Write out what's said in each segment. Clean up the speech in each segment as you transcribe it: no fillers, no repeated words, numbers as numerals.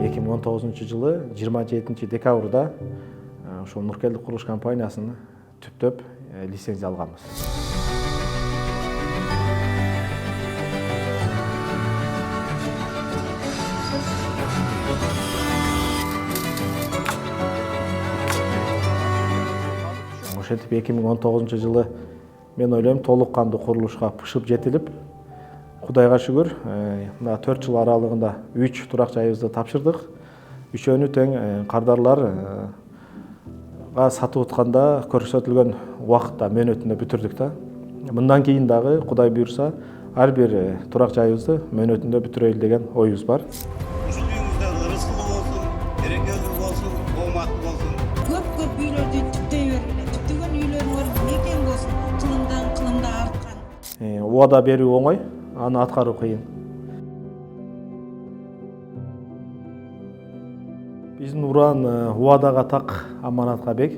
2019 жылы 27 декабрда ошол Нуркелди курулуш компаниясын түптөп лицензия алганбыз. Ошентип 2019 жылы мен ойлойм толук кандуу курулушка пышып жетилип, Кудайга шүгүр, 4 жыл аралыгында 3 турак жайыбызды тапшырдык. Үчөөнү тең кардарларга сатып атканда көрсөтүлгөн убакытта мөөнөтүндө бүтүрдүк да. Мындан кийин дагы Кудай буйрса ар бир турак жайыбызды мөөнөтүндө бүтүрөйлү деген оюбуз бар. Ушул үйүңүздө ырыскылуу болсун, берекелүү болсун, ооматтуу болсун. Көп үйлөрдү түптөй бергиле. Түптөгөн үйлөрүңөр мекен болсун, кылымда арткан. Убада берүү оңой, аны аткаруу кыйын. Биздин уран убадага так, аманатка бек.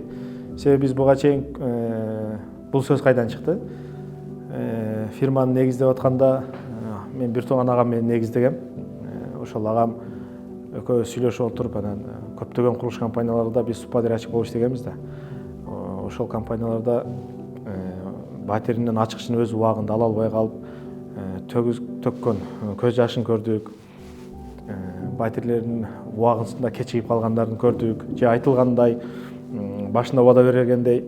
Себеби биз буга чейин бул сөз кайдан чыкты? Фирманы негиздеп атканда мен бир тууган агам менен негиздегем. Ошол агам экөөбүз сүйлөшүп отуруп, анан көптөгөн курулуш компанияларда биз субподрядчик болуп иштегенбиз да. Ошол компанияларда батиринин ачкычын өз убагында ала албай калып, төккөн көз жашын көрдүк. Батирлердин убагысында кечигип калгандарын көрдүк. Же айтылгандай башында убада бергендей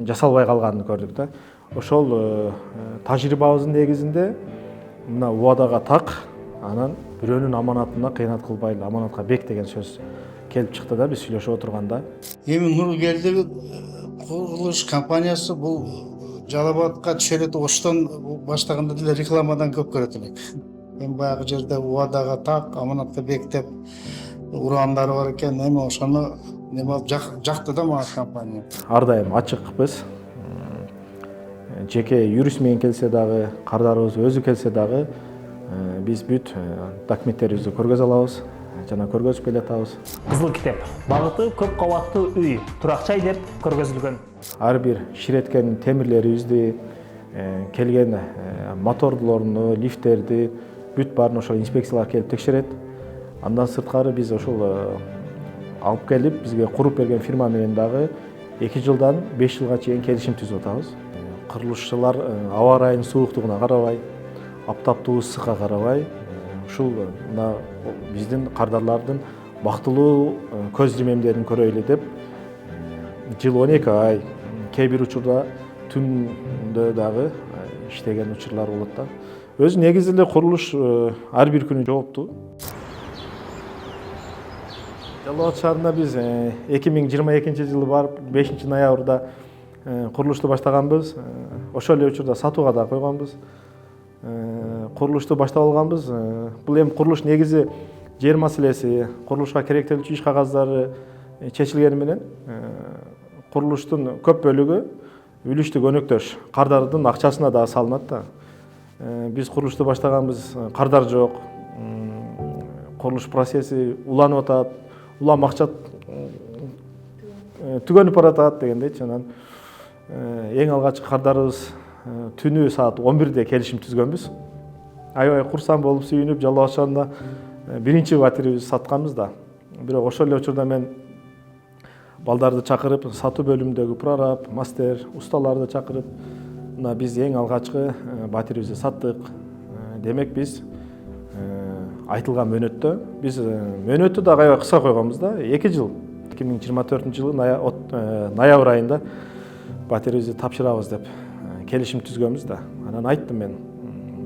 жасалбай калганын көрдүк да. Ошол тажрыйбабыздын негизинде мына убадага так, анан бирөөнүн аманатына кыянат кылбайлы, аманатка бек деген сөз келип чыкты да биз сүйлөшүп отурганда. Эми Нуркелди курулуш компаниясы бул Жалал Абадка түшө элек оштон баштаганда деле рекламадан көп көрөт элек. Эми баягы жерде убадага так, аманатка бек деп урандары бар экен. Эми ошону неме жакты да мага компания. Ар дайым ачыкпыз. Жеке юрист менен келсе дагы, кардарыбыз өзү келсе дагы, биз бүт документтерибизди көргөзө алабыз, жана көргөзүп келе атабыз. Кызыл китеп багыты көп кабаттуу үй, турак жай деп көргөзүлгөн. Ар бир ширеткен темирлерибизди, келген моторлорду, лифттерди бүт баарын ошол инспекциялар келип текшерет. Андан сырткары биз ошол алып келип, бизге куруп берген фирма менен дагы 2 жылдан 5 жылга чейин келишим түзүп атабыз. Курулушчулар аба ырайынын сууктугуна карабай, аптаптуу ысыкка карабай, ушул мына биздин кардарлардын бактылуу көз жемемдерин көрөйлү деп жыл 12 ай, кээ бир учурда түндө дагы иштеген учурлар болот да. Өзү негизи эле курулуш ар бир күнү жооптуу. Жалал Абад шаарында биз 2022 жылы барып 5 ноябрда курулушту баштаганбыз. Ошол эле учурда сатууга да койгонбуз. Курулушту баштап алганбыз. Бул эми курулуш негизи жер маселеси, курулушка керектелүүчү иш кагаздары чечилгени менен курулуштун көп бөлүгү үлүштүк өнөктөш кардардын акчасына да салынат да. Биз курулушту баштаганбыз, кардар жок. Курулуш процесси уланып атат, улам акча түгөнүп баратат дегендейчи. Анан эң алгачкы кардарыбыз түнү саат 11-де келишим түзгөнбүз. Аябай курсан болуп сүйүнүп, Жалал Абад шаарында биринчи батирибизди сатканбыз да. Бирок ошол эле учурда мен балдарды чакырып, сатуу бөлүмүндөгү прораб, мастер, усталарды чакырып, мына биз эң алгачкы батирибизди саттык. Демек биз айтылган мөөнөттө, биз мөөнөттү да аябай кыска койгонбуз да, 2 жыл. 2024 жылы ноябрь айында батирибизди тапшырабыз деп келишим түзгөнбүз да. Анан айттым мен,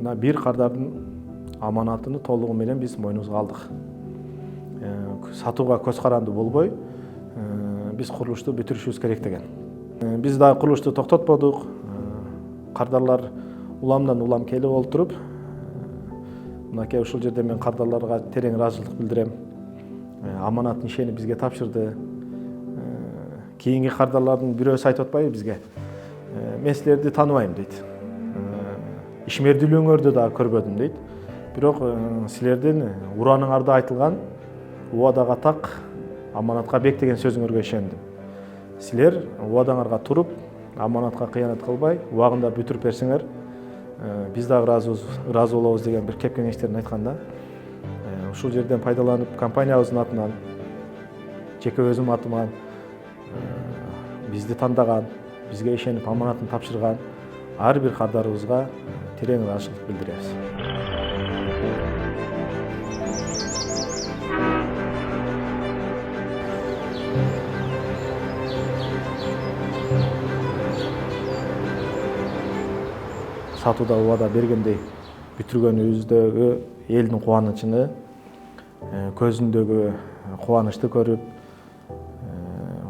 мына бир кардардын аманатыны толугу менен биз мойнубузга алдык. Сатууга көз каранды болбой, биз курулушту бүтүрүшүбүз керек деген. Биз дагы курулушту токтотподук. Кардарлар уламдан улам келип олтуруп, мынакей ушул жерде мен кардарларга терең ыраазычылык билдирем. Аманатын ишенип бизге тапшырды. Кийинки кардарлардын бирөөсү айтып атпайбы бизге? Мен силерди тааныбайм дейт. Ишмердүүлүгүңөрдү дагы көрбөдүм дейт. Бирок силердин ураныңарда айтылган убадага так, аманатка бек деген сөзүңөргө ишендим. Силер убадаңарга туруп, аманатка кыянат кылбай, убагында бүтүрүп берсеңер, биз дагы ыраазы болобуз деген бир кеп кеңештерин айтканда, ушул жерден пайдаланып компаниябыздын атынан, жеке өзүм атыман бизди тандаган, бизге ишенип аманатын тапшырган ар бир кардарыбызга терең ыраазычылык билдиребиз. Сатууда убада бергендей бүтүргөнүбүздөгү элдин кубанычыны, көзүндөгү кубанычты көрүп,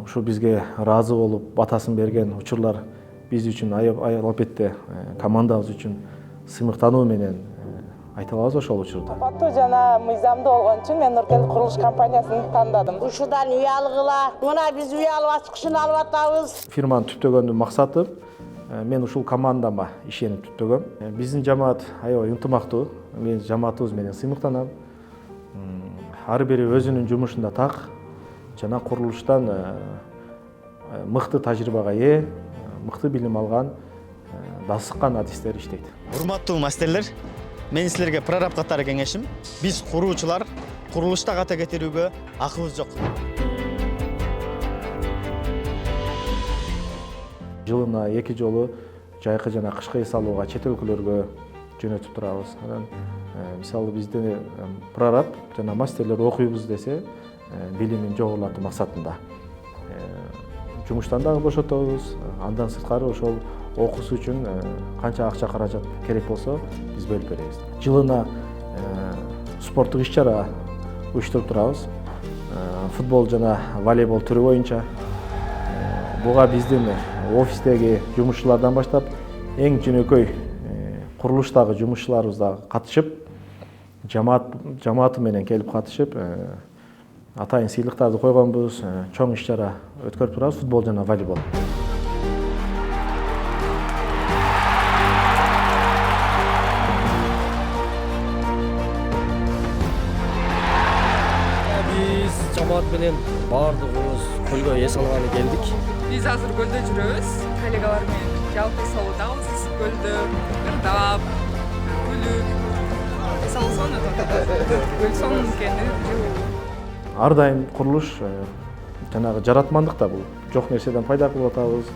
ушу бизге ыраазы болуп батасын берген учурлар биз үчүн албетте командабыз үчүн сыймыктануу менен айта алабыз ошол учурда. Сапаттуу жана мыйзамдуу болгон үчүн мен Нуркел курулуш компаниясын тандадым. Ушудан үй алгыла, мына биз үй алып ачкычын алып атабыз. Фирманы түптөгөндүн максаты мен ушул командама ишенип түптөгөм. Биздин жамаат аябай ынтымактуу, мен жамаатыбыз менен сыймыктанам. Ар бири өзүнүн жумушунда так жана курулуштан мыкты тажрыйбага ээ, мыкты билим алган, дасыккан адистер иштейт. Урматтуу мастерлер, мен силерге прораб катары кеңешим, биз куруучулар курулушта ката кетирүүгө акыбыз жок. Жылына 2 жолу жайкы жана кышкы эс алууга чет өлкөлөргө жөнөтүп турабыз. Анан мисалы бизде прораб жана мастерлер окуйбуз десе, билимин жогорулатуу максатында. Жумуштан дагы бошотобуз, андан сырткары ошол окуусу үчүн канча акча каражат керек болсо биз бөлүп беребиз. Жылына спорттук иш-чара уюштуруп турабыз. Футбол жана волейбол түрү боюнча. Буга биздин офистеги жумушчулардан баштап эң жөнөкөй курулуштагы жумушчуларыбыз да катышып, жамааты менен келип катышып, атайын сыйлыктарды койгонбуз, чоң иш-чара өткөрүп турабыз, футбол жана волейбол. Биз жамаат менен баардыгыбыз көлгө эс алганы келдик. Биз азыр көлдө жүрөбүз. Коллегалар менен жалпы эс алуудабыз. Көлдө ырдап, күлүп, эс алсаң көл сонун экен. Ар дайым курулуш жанагы жаратмандык да бул. Жок нерседен пайда кылып атабыз,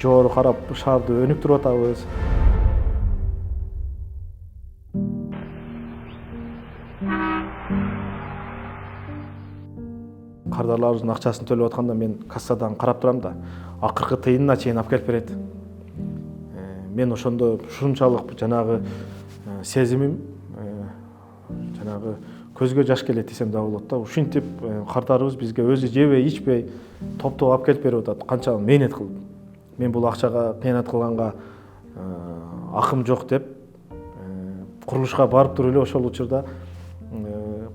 жогору карап шаарды өнүктүрүп атабыз. Кардарларыбыздын акчасын төлөп атканда мен кассадан карап турам да, акыркы тыйынына чейин алып келип берет. Мен ошондо ушунчалык жанагы сезимим, жанагы көзгө жаш келет десем да болот да. Ушинтип кардарыбыз бизге өзү жебей, ичпей, топтоп алып келип берип атат. Канча мээнет кылып. Мен бул акчага кыянат кылганга акым жок деп курулушка барып туруп эле ошол учурда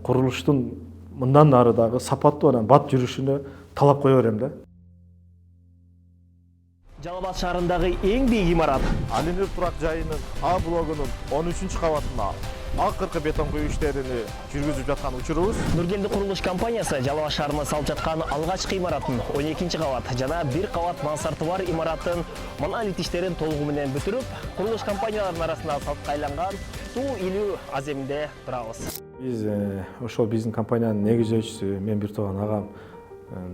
курулуштун мындан ары дагы сапаттуу анан бат жүрүшүнө талап кое берем да. Жалал Абад шаарындагы эң бийик имарат. Алимир турак жайынын А блогунун 13-кабатына акыркы бетон куюу иштерини жүргүзүп жаткан учурубуз. Нуркелди курулуш компаниясы Жалал Абад шаарына салып жаткан алгачкы имараттын 12-кабат жана 1-кабат мансарты бар имараттын монолит иштерин толугу менен бүтүрүп, курулуш компанияларынын арасында салтка айланган суу илүү аземинде турабыз. Биз ошол биздин компаниянын негизчүсү, мен бир тууган агам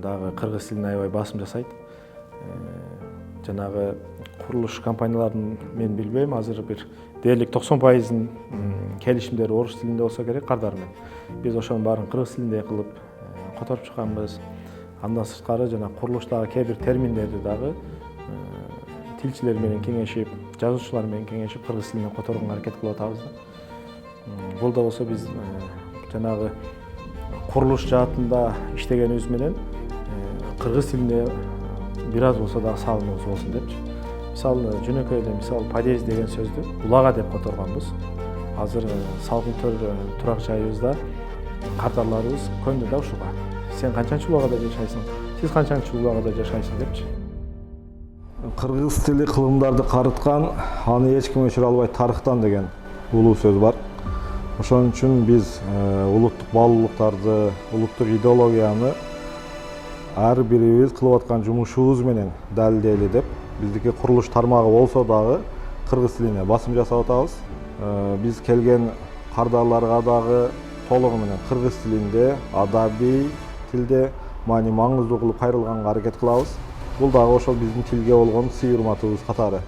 дагы кыргыз тилине аябай басым жасайт. Жанагы курулуш компанияларын мен билбейм, азыр бир дээрлик 90% келишимдери орус тилинде болсо керек кардар менен. Биз ошонун баарын кыргыз тилинде кылып которуп чыкканбыз. Андан сырткары жана курулуштагы кээ бир терминдерди дагы тилчилер менен кеңешип, жазуучулар менен кеңешип кыргыз тилине которууга аракет кылып атабыз да. Бул да болсо биз жанагы курулуш жаатында иштегенибиз менен кыргыз тилине бир аз болсо дагы салымыбыз болсун депчи. Мисалы жөнөкөй эле мисал подъезд деген сөздү улага деп которгонбуз. Азыр салкын турак жайыбызда кардарларыбыз көндү да ушуга. Сен канчанчы улагада жашайсың? Сиз канчанчы улагада жашайсың депчи. Кыргыз тили кылымдарды карыткан, аны эч ким өчүрө албайт тарыхтан деген улуу сөз бар. Ошон үчүн биз улуттук баалуулуктарды, улуттук идеологияны ар бирибиз кылып аткан жумушубуз менен далилдейли деп, биздики курулуш тармагы болсо дагы кыргыз тилине басым жасап атабыз. Биз келген кардарларга дагы толугу менен кыргыз тилинде, адабий тилде маани маңыздуу кылып кайрылганга аракет кылабыз. Бул дагы ошол биздин тилге болгон сый-урматыбыз катары.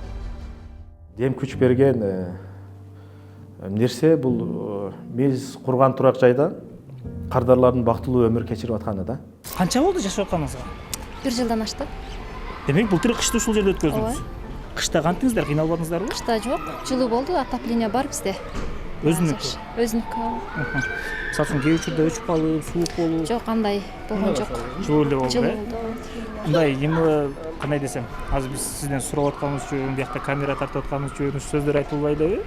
Дем күч берген нерсе бул биз курган турак жайда кардарлардын бактылуу өмүр кечирип атканы да. Канча болду жашап атканыңызга? 1 жылдан ашты. Демек былтыр кышты ушул жерде өткөздүңүз. Кышта кантыңыздар, кыйналбадыңыздарбы? Кышта жок, жылуу болду, отопление бар бизде. Өзүнүкү. Өзүнүкү. Мисалы үчүн кээ учурда өчүп калып, суук болуп. Жок, андай болгон жок. Жылуу эле болду, Жылуу э? болду. Мындай эми кандай десем, азыр биз сизден сурап атканыбыз үчүн, биякта камера тартып атканыбыз үчүн ушул сөздөр айтылбайбы?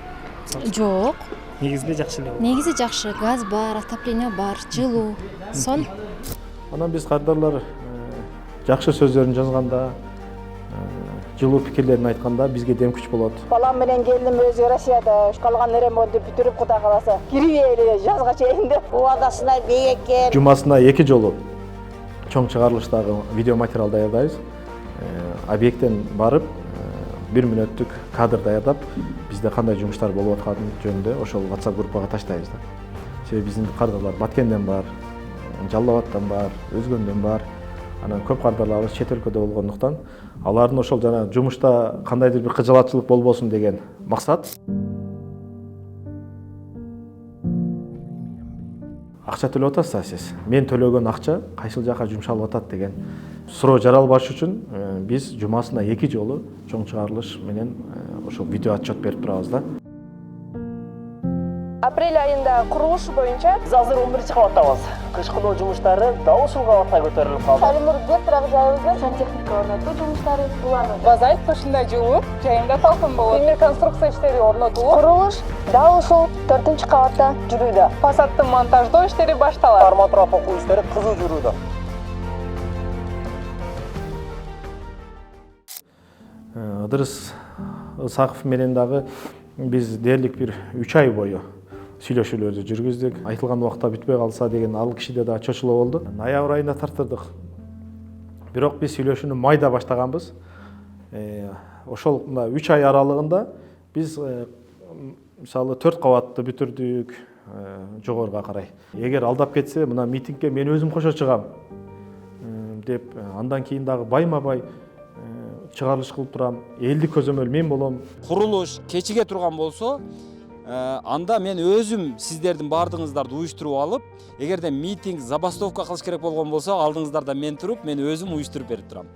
Жок. Негизинде жакшы эле. Негизи жакшы, газ бар, отопление бар, жылуу. Сон. Анан биз кардарлар жакшы сөздөрүн жазганда, жылуу пикирлерин айтканда бизге дем күч болот. Балам менен келиним өзү Россияда, калган ремонтты бүтүрүп Кудай кааласа кирбейли жазга чейин деп убадасына бекем. Жумасына 2 жолу чоң чыгарылыштагы видео материал даярдайбыз. Объекттен барып 1 мүнөттүк кадр даярдап, бизде кандай жумуштар болуп атканы жөнүндө ошол WhatsApp группага таштайбыз да. Себеби биздин кардарлар Баткенден бар, Жалал Абадтан бар, Өзгөндөн бар. Анан көп кардарларыбыз чет өлкөдө болгондуктан алардын ошол жана жумушта кандайдыр бир кыжалатчылык болбосун деген максат. Акча төлөп атасыз сиз. Мен төлөгөн акча кайсыл жака жумшалып атат деген суроо жаралбаш үчүн биз жумасына 2 жолу чоң чыгарылыш менен ошол видео отчет берип турабыз да. Апрель айында курулуш боюнча Биз азыр 11-чи кабаттабыз. Кышкынуу жумуштары дал ушул кабатка көтөрүлүп калды. Салимурдет турак жайыбызда сантехника орнотуу жумуштары уланып. Базайт кышында жылуу, жайында салкын болот. Темир конструкция иштери орнотулуп, курулуш дал ушул 4-чү кабатта жүрүүдө. Фасадтын монтаждоо иштери башталат. Арматура токуу иштери кызуу жүрүүдө. Ыдырыс Ысаков менен дагы биз дээрлик бир 3 ай бою сүйлөшүүлөрдү жүргүздүк. Айтылган убакта бүтпөй калса деген ал кишиде да чочулоо болду. Ноябрь айында тартырдык. Бирок биз сүйлөшүүнү майда баштаганбыз. Ошол 3 ай аралыгында биз мисалы 4 кабатты бүтүрдүк жогоруга карай. Эгер алдап кетсе, мына митингге мен өзүм кошо чыгам деп, андан кийин дагы байма-бай чыгарылыш кылып турам. Элди көзөмөл мен болом. Курулуш кечиге турган болсо, анда мен өзүм сиздердин бардыгыңыздарды уюштуруп алып, эгерде митинг, забастовка кылыш керек болгон болсо, алдыңыздарда мен туруп, мен өзүм уюштуруп берип турам.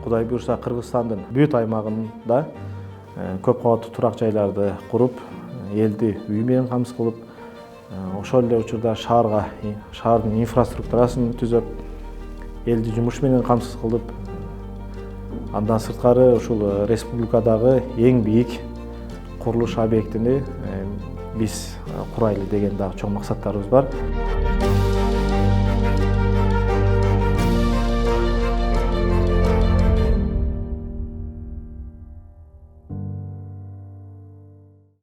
Кудай буйрса Кыргызстандын бүт аймагында көп кабаттуу турак жайларды куруп, элди үй менен камсыз кылып, ошол эле учурда шаардын инфраструктурасын түзөп, элди жумуш менен камсыз кылып, андан сырткары ушул республикадагы эң бийик курулуш объектини биз курайлы деген дагы чоң максаттарыбыз бар.